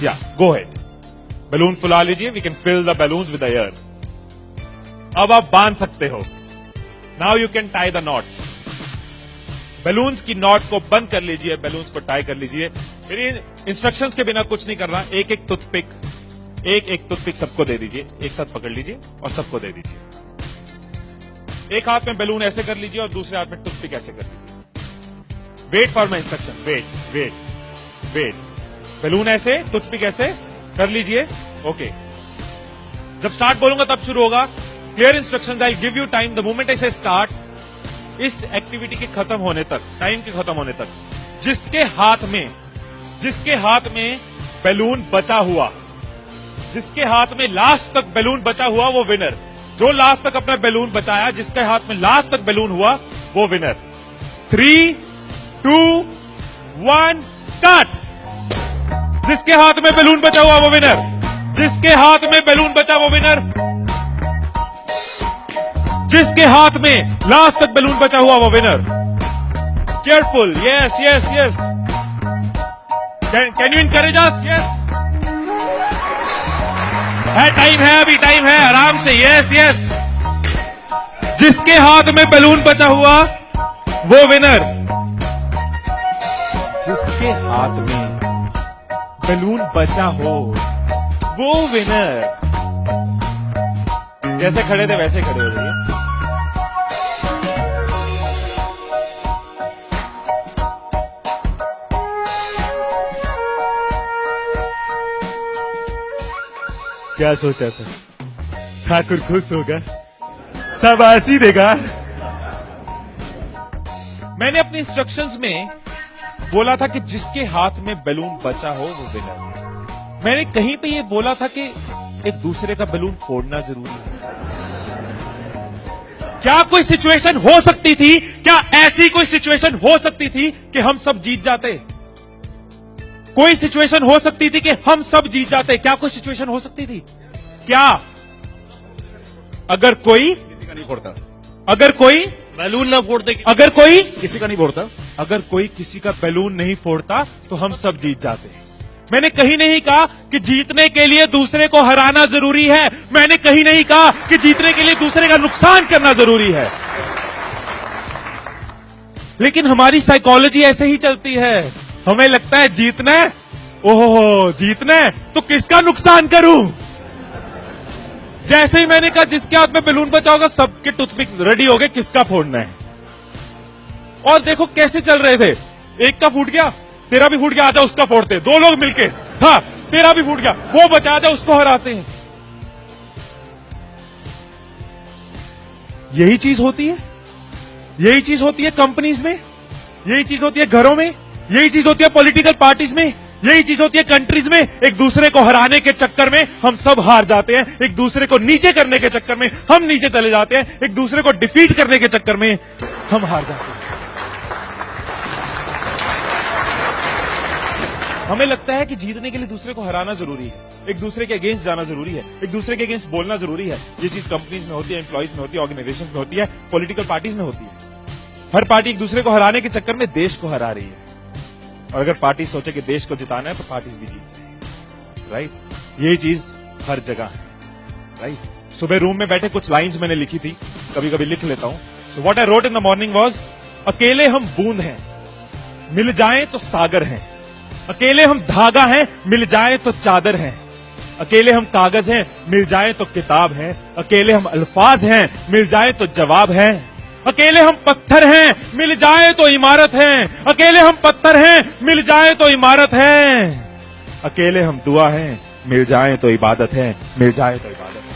या गो head, balloon फुला लीजिए, we can fill the balloons with air. अब आप बांध सकते हो। Now you can tie the knots. Balloons की नॉट को बंद कर लीजिए, बैलून्स को टाई कर लीजिए। मेरी इंस्ट्रक्शंस के बिना कुछ नहीं करना। एक एक टूथपिक सबको दे दीजिए, एक साथ पकड़ लीजिए और सबको दे दीजिए। एक हाथ में बैलून ऐसे कर लीजिए और दूसरे हाथ में टूथपिक ऐसे कर लीजिए। Wait for my instruction, wait. Balloon ऐसे, टूथपिक ऐसे कर लीजिए। ओके, जब स्टार्ट बोलूंगा तब शुरू होगा। Clear instructions, I give you time the moment I से स्टार्ट। इस एक्टिविटी के खत्म होने तक, टाइम के खत्म होने तक, जिसके हाथ में बैलून बचा हुआ, जिसके हाथ में लास्ट तक बैलून बचा हुआ वो विनर। जो लास्ट तक अपना बैलून बचाया, जिसके हाथ में लास्ट तक बैलून हुआ वो विनर। 3, 2, 1 स्टार्ट। जिसके हाथ में बैलून बचा हुआ वो विनर, जिसके हाथ में बैलून बचा वो विनर, जिसके हाथ में लास्ट तक बैलून बचा हुआ वो winner. Careful, yes. Can you encourage us? Yes, time है, अभी टाइम है, आराम से। यस। जिसके हाथ में बैलून बचा हुआ वो विनर, जिसके हाथ में बैलून बचा हो वो विनर। जैसे खड़े थे वैसे खड़े हो जाइए। क्या सोचा था? ठाकुर खुश होगा, शाबाशी देगा। मैंने अपने इंस्ट्रक्शंस में बोला था कि जिसके हाथ में बैलून बचा हो वो विनर। मैंने कहीं पे ये बोला था कि एक दूसरे का बैलून फोड़ना जरूरी है। क्या कोई सिचुएशन हो सकती थी, क्या ऐसी कोई सिचुएशन हो सकती थी कि हम सब जीत जाते? कोई सिचुएशन हो सकती थी कि हम सब जीत जाते? क्या कोई सिचुएशन हो सकती थी? क्या? अगर कोई किसी का नहीं फोड़ता, अगर कोई बैलून ना फोड़ते, अगर कोई किसी का नहीं फोड़ता, अगर कोई किसी का बैलून नहीं फोड़ता तो हम सब जीत जाते। मैंने कहीं नहीं कहा कि जीतने के लिए दूसरे को हराना जरूरी है। मैंने कहीं नहीं कहा कि जीतने के लिए दूसरे का नुकसान करना जरूरी है। लेकिन हमारी साइकोलॉजी ऐसे ही चलती है। हमें लगता है जीतना है, ओहो जीतना है तो किसका नुकसान करूं। जैसे ही मैंने कहा जिसके हाथ में बैलून बचा होगा, सबके टूथपिक रेडी हो गए, किसका फोड़ना है। और देखो कैसे चल रहे थे। एक का फूट गया, तेरा भी फूट गया, आजा उसका फोड़ते। दो लोग मिलके, हाँ तेरा भी फूट गया, वो बचा, आजा उसको हराते हैं। यही चीज होती है, यही चीज होती है कंपनीज में, यही चीज होती है घरों में, यही चीज होती है पॉलिटिकल पार्टीज में, यही चीज होती है कंट्रीज में। एक दूसरे को हराने के चक्कर में हम सब हार जाते हैं। एक दूसरे को नीचे करने के चक्कर में हम नीचे चले जाते हैं। एक दूसरे को डिफीट करने के चक्कर में हम हार जाते हैं। हमें लगता है कि जीतने के लिए दूसरे को हराना जरूरी है, एक दूसरे के अगेंस्ट जाना जरूरी है, एक दूसरे के अगेंस्ट बोलना जरूरी है। ये चीज कंपनीज में होती है, एम्प्लॉइज में होती है, ऑर्गेनाइजेशन में होती है, पॉलिटिकल पार्टीज में होती है। हर पार्टी एक दूसरे को हराने के चक्कर में देश को हरा रही है। और अगर पार्टी सोचे कि देश को जिताना है तो पार्टीज भी जीत जाएंगी। राइट, यही चीज हर जगह है। राइट, सुबह रूम में बैठे कुछ लाइंस मैंने लिखी थी, कभी कभी लिख लेता हूं। So what I wrote in the morning was, अकेले हम बूंद हैं, मिल जाएं तो सागर हैं। अकेले हम धागा हैं, मिल जाएं तो चादर हैं। अकेले हम कागज हैं, मिल जाएं तो किताब हैं। अकेले हम अल्फाज हैं, मिल जाएं तो जवाब हैं। अकेले हम पत्थर हैं, मिल जाए तो इमारत है। अकेले हम पत्थर हैं, मिल जाए तो इमारत है। अकेले हम दुआ हैं, मिल जाए तो इबादत है, मिल जाए तो इबादत है।